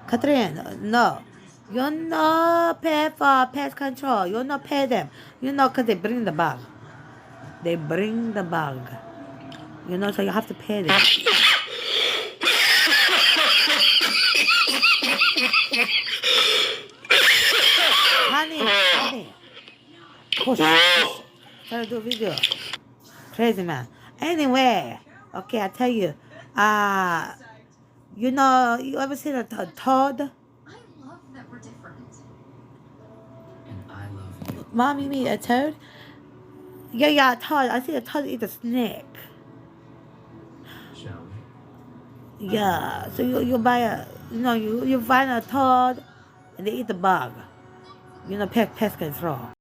Catherine, no. You not pay for pest control. You not pay them. You know, because they bring the bug. They bring the bug. You know, so you have to pay them. Honey. Push. Try to do a video. Crazy man. Anyway, okay, I tell you. You know, you ever seen a toad? I love that we're different. And I love you. Mom, you mean a toad? Yeah, a toad. I see a toad eat a snake. Shall we? Yeah, so you buy a, you find a toad and they eat the bug. You know, pest control.